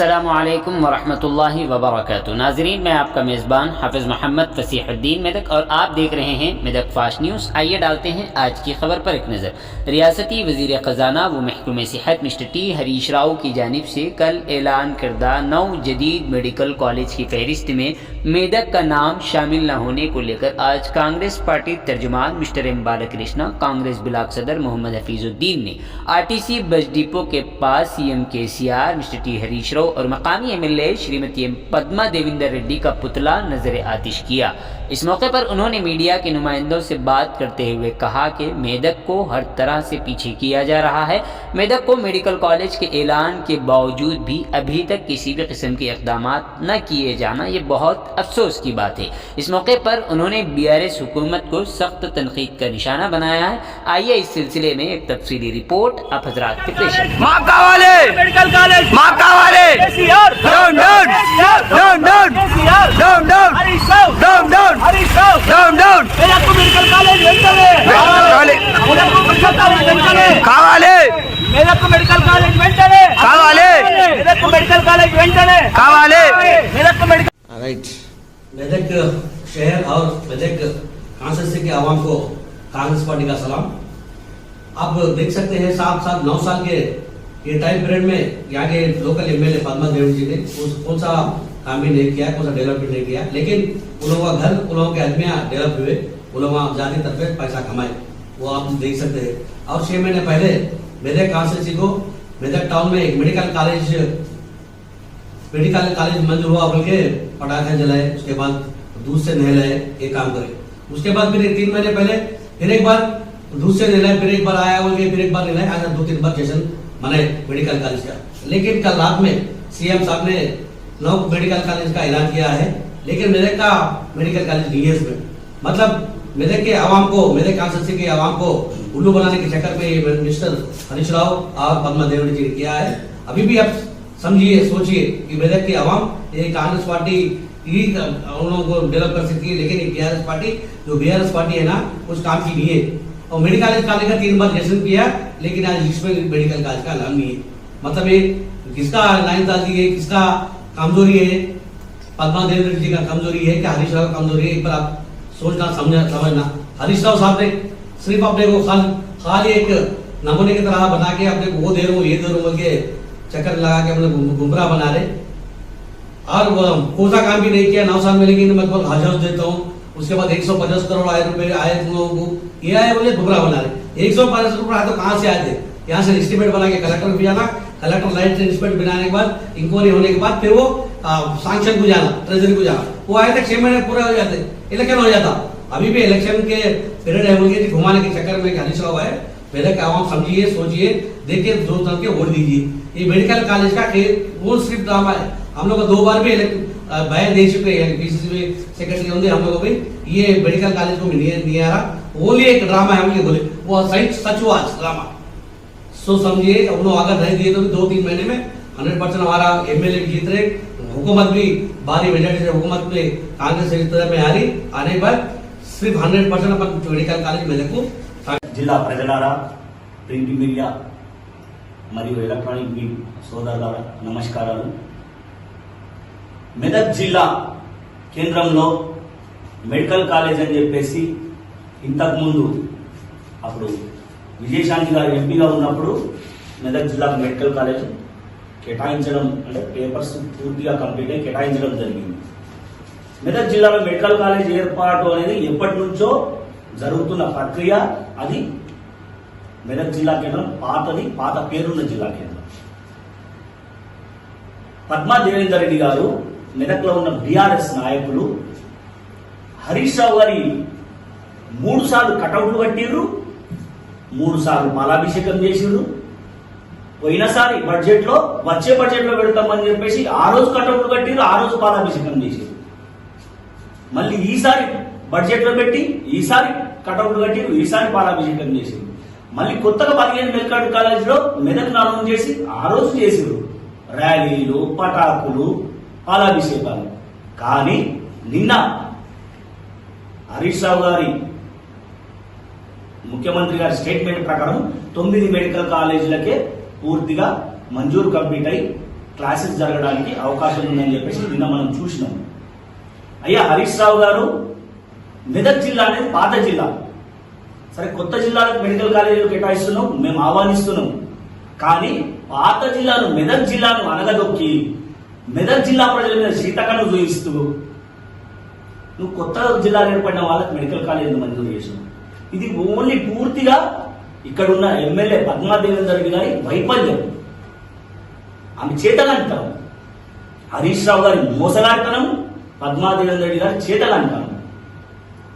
अस्सलामुअलैकुम वरहमतुल्लाहि वबरकातुहू। नाजरीन, मैं आपका मेज़बान हाफिज़ मोहम्मद फसीहुद्दीन मेदक और आप देख रहे हैं मेदक फास्ट न्यूज़। आइए डालते हैं आज की खबर पर एक नज़र। रियासती वज़ीर ख़जाना व महकमे सेहत मिस्टर टी हरीश राव की जानिब से कल ऐलान करदा 9 जदीद मेडिकल कॉलेज की फहरिस्त में मेदक का नाम शामिल न होने को लेकर आज कांग्रेस पार्टी तर्जुमान mister M Balakrishna, Congress block सदर मोहम्मद हफीजुद्दीन ने RTC बस डिपो के पास CM KCR mister T Harish और मकामी MLA श्रीमती पद्मा देविंदर रेड्डी का पुतला नजर आतिश किया। इस मौके पर उन्होंने मीडिया के नुमाइंदों से बात करते हुए कहा कि मेदक को हर तरह से पीछे किया जा रहा है। मेदक को मेडिकल कॉलेज के ऐलान के बावजूद भी अभी तक किसी भी किस्म के इक़दाम न किए जाना ये बहुत अफसोस की बात है। इस मौके पर उन्होंने BRS हुकूमत को सख्त तनकीद का निशाना बनाया है। आइए इस सिलसिले में एक तफसीली रिपोर्ट आप हजरात के पेश मेदक शहर और मेदक कॉन्स्टिट्यूंसी के आवाम को कांग्रेस पार्टी का सलाम। आप देख सकते हैं 9 साल के ये टाइम पीरियड में यहाँ के लोकल MLA पद्मा देवी जी ने कौन सा काम भी नहीं किया, कौन सा डेवलपमेंट नहीं किया, लेकिन उन लोगों का घर, उन लोगों के आदमियाँ डेवलप हुए, उन लोगों जाति तरफ पे पैसा कमाए, वो आप देख सकते हैं। और 6 महीने पहले मेदक कॉन्स्टिट्यूंसी को मेदक टाउन में एक मेडिकल कॉलेज मंजूर हुआ, बल्कि पटाखे जलाए, उसके बाद दूध से नहलाए, ये काम करे। उसके बाद फिर 3 महीने पहले फिर एक बार दूध से नहलाए, फिर एक बार आया बोल के फिर एक बार नहलाए, आज 2-3 बार सेशन मनाए मेडिकल कॉलेज का। लेकिन कल रात में CM साहब ने 9 मेडिकल कॉलेज का ऐलान किया है, लेकिन मेदक का मेडिकल कॉलेज नहीं है इसमें। मतलब मेदक के आवाम को, मेदक कॉन्स्टिट्यूंसी के आवाम को उल्लू बनाने के चक्कर में मिस्टर हरीश राव और पद्मा देवी जी ने किया है। अभी भी आप समझिए, सोचिए कि मेदक की आवाम ये कांग्रेस पार्टी ही उन लोगों को डेवलप कर सकती है, लेकिन BRS पार्टी है ना, उस काम की नहीं है। और मेडिकल कॉलेज का 3 बार सेशन किया, लेकिन आज इसमें मेडिकल कॉलेज का नाम नहीं है। मतलब ये किसका नाइंसाफी है, किसका कमजोरी है? पद्मा देवी जी का कमजोरी है क्या हरीश राव का कमजोरी है? एक बार आप सोचना, समझना। हरीश राव साहब ने सिर्फ अपने को खाली एक नमूने की तरह बना के अपने को वो दे रहा हूँ, ये दे रहा हूँ के चक्कर लगा के अपने गुमराह बना रहे, और कोई सा काम भी नहीं किया 9 साल में। लेकिन मैं हज देता हूँ, उसके बाद 150 करोड़ रुपए आए तुम लोगों को, ये आए बोले गुमराह बना रहे। 150 करोड़ आए तो कहाँ से आए थे? यहाँ से एस्टिमेट बना के कलेक्टर को जाना, कलेक्टर लाइट एस्टिमेट बनाने के बाद, इंक्वायरी होने के बाद फिर वो सैंक्शन को जाना, ट्रेजरी को जाना। वो आए तक 6 महीने पूरे हो जाते, इलेक्शन हो जाता। अभी भी इलेक्शन के पीरियड है बोलिए घुमाने के चक्कर में हरीश राव है। मेदक का आवाम समझिए, सोचिए, देखिए, 2 साल के वोट दीजिए। ये मेडिकल कॉलेज का वो सिर्फ ड्रामा है। हम लोग 2 बार भी बयान दे चुके हैं, PCC में सेक्रेटरी होंगे हम लोग भी, ये मेडिकल कॉलेज को नहीं आ रहा, ओनली एक ड्रामा है उनके बोले, वो सच हुआ ड्रामा। सो समझिए, उन लोग अगर नहीं दिए तो 2-3 महीने में 100% हमारा MLA भी जीत रहे, हुकूमत भी भारी मेजोरिटी से हुकूमत में कांग्रेस में आ रही, आने पर सिर्फ 100% अपन मेडिकल कॉलेज मेदक को। జిల్లా ప్రజలారా, ప్రింట్ మీడియా మరియు ఎలక్ట్రానిక్ మీడియా సోదరులారా నమస్కారాలు। మెదక్ జిల్లా కేంద్రంలో మెడికల్ కాలేజ్ అని చెప్పేసి ఇంతకుముందు అప్పుడు విజయశాంతి గారు ఎంపీగా ఉన్నప్పుడు మెదక్ జిల్లాకు మెడికల్ కాలేజ్ కేటాయించడం, అంటే పేపర్స్ పూర్తిగా కంప్లీట్ అయి కేటాయించడం జరిగింది। మెదక్ జిల్లాలో మెడికల్ కాలేజ్ ఏర్పాటు అనేది ఎప్పటి నుంచో జరుగుతున్న ప్రక్రియ। అది మెదక్ జిల్లా కేంద్రం పాత పేరున్న జిల్లా కేంద్రం। పద్మా దేవేందర్ రెడ్డి గారు, మెదక్ లో ఉన్న BRS నాయకులు హరీష్ రావు గారి 3 సార్లు కటౌట్లు కట్టిర్రు, 3 సార్లు పాలాభిషేకం చేసిర్రు। పోయినసారి బడ్జెట్ లో, వచ్చే బడ్జెట్ లో పెడతామని చెప్పేసి ఆ రోజు కటౌట్లు కట్టిర్రు, ఆ రోజు పాలాభిషేకం చేసిర్రు। మళ్ళీ ఈసారి బడ్జెట్ లో పెట్టి ఈసారి కటౌట్లు కట్టిరు, ఈసారి పాలాభిషేకం చేసిరు। మళ్ళీ కొత్తగా 15 మెడికల్ కాలేజ్ లో మెదక్ నామం చేసి ఆ రోజు చేసిరు ర్యాలీలు, పటాకులు, పాలాభిషేకాలు। కానీ నిన్న హరీష్ రావు గారి ముఖ్యమంత్రి గారి స్టేట్మెంట్ ప్రకారం 9 మెడికల్ కాలేజీలకే పూర్తిగా మంజూరు కంప్లీట్ అయి క్లాసెస్ జరగడానికి అవకాశం ఉందని చెప్పేసి నిన్న మనం చూసినాం. అయ్యా హరీష్ రావు గారు, మెదక్ జిల్లా అనేది పాత జిల్లా. సరే, కొత్త జిల్లాలకు మెడికల్ కాలేజీలు కేటాయిస్తున్నాం, మేము ఆహ్వానిస్తున్నాం. కానీ పాత జిల్లాను, మెదక్ జిల్లాను అనగదొక్కి మెదక్ జిల్లా ప్రజల మీద శీతకను చూపిస్తూ నువ్వు కొత్త జిల్లాలు ఏర్పడిన వాళ్ళకి మెడికల్ కాలేజీని మంజూరు చేసినావు. ఇది ఓన్లీ పూర్తిగా ఇక్కడున్న ఎమ్మెల్యే పద్మా దేవేందర్ రెడ్డి గారి వైఫల్యం, ఆమె చేతలంటాం. హరీష్ రావు గారి మోసగాంటనం, పద్మా దేవేందర్ రెడ్డి గారి చేతలంటాం.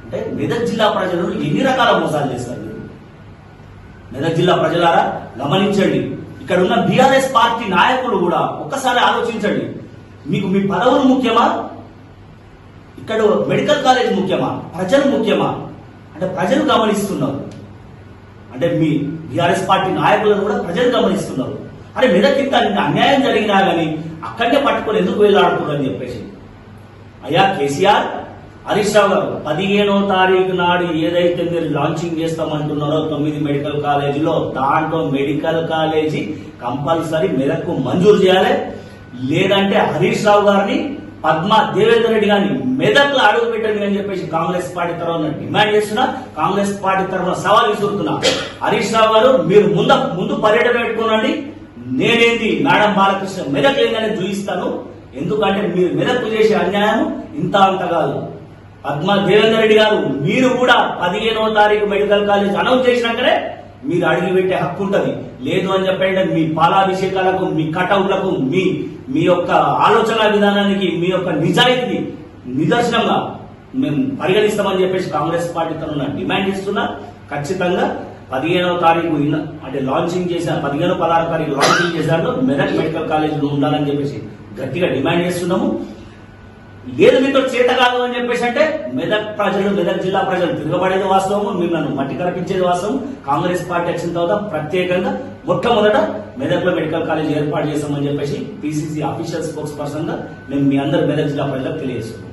అంటే మెదక్ జిల్లా ప్రజలను ఎన్ని రకాల మోసాలు చేస్తారు మీరు? మెదక్ జిల్లా ప్రజలారా గమనించండి. ఇక్కడ ఉన్న బీఆర్ఎస్ పార్టీ నాయకులు కూడా ఒక్కసారి ఆలోచించండి. మీకు మీ పదవులు ముఖ్యమా, ఇక్కడ మెడికల్ కాలేజ్ ముఖ్యమా, ప్రజలు ముఖ్యమా? అంటే ప్రజలు గమనిస్తున్నారు. అంటే మీ బీఆర్ఎస్ పార్టీ నాయకులను కూడా ప్రజలు గమనిస్తున్నారు. అరే మెదక్ ఇంత అన్యాయం జరిగినా కానీ అక్కడే పట్టుకొని ఎందుకు వెళ్ళాడుతున్నారు అని చెప్పేసి. అయ్యా కేసీఆర్, హరీష్ రావు గారు 15వ తారీఖు నాడు ఏదైతే మీరు లాంచింగ్ చేస్తామంటున్నారో 9 మెడికల్ కాలేజీలో, దాంట్లో మెడికల్ కాలేజీ కంపల్సరీ మెదక్కు మంజూరు చేయాలి. లేదంటే హరీష్ రావు గారిని, పద్మా దేవేందర్ రెడ్డి గారిని మెదక్లో అడుగు పెట్టండి అని చెప్పేసి కాంగ్రెస్ పార్టీ తరఫున డిమాండ్ చేస్తున్నా, కాంగ్రెస్ పార్టీ తరఫున సవాల్ విసురుతున్నా. హరీష్ రావు గారు, మీరు ముందు పర్యటన పెట్టుకోనండి. నేనేంది, మేడం బాలకృష్ణ మెదక్ ఏందని చూపిస్తాను. ఎందుకంటే మీరు మెదక్కు చేసే అన్యాయం ఇంత అంత కాదు. పద్మా దేవేందర్ రెడ్డి గారు, మీరు కూడా 15వ తారీఖు మెడికల్ కాలేజ్ అనౌన్స్ చేసినాకనే మీరు అడిగి పెట్టే హక్కు ఉంటది. లేదు అని చెప్పంటే మీ పాలాభిషేకాలకు, మీ కటౌట్లకు, మీ యొక్క ఆలోచన విధానానికి, మీ యొక్క నిజాయితీకి నిదర్శనంగా మేము పరిగణిస్తామని చెప్పేసి కాంగ్రెస్ పార్టీ తరఫున డిమాండ్ ఇస్తున్నా. ఖచ్చితంగా 15వ తారీఖు అంటే లాంచింగ్ చేసిన 15, 16 తారీఖు లాంచింగ్ చేశారు మెదక్ మెడికల్ కాలేజీలో ఉండాలని చెప్పేసి గట్టిగా డిమాండ్ చేస్తున్నాము. లేదు మీతో చేత కాదు అని చెప్పేసి అంటే మెదక్ ప్రజలు, మెదక్ జిల్లా ప్రజలు తిరగబడేది వాస్తవము, మిమ్మల్ని మట్టి కనిపించేది వాస్తవం. కాంగ్రెస్ పార్టీ వచ్చిన తర్వాత ప్రత్యేకంగా మొట్టమొదట మెదక్లో మెడికల్ కాలేజ్ ఏర్పాటు చేస్తామని చెప్పేసి పిసిసి అఫీషియల్ స్పోక్స్ పర్సన్ గా మేము మీ అందరు మెదక్ జిల్లా ప్రజలకు తెలియజేస్తున్నాం.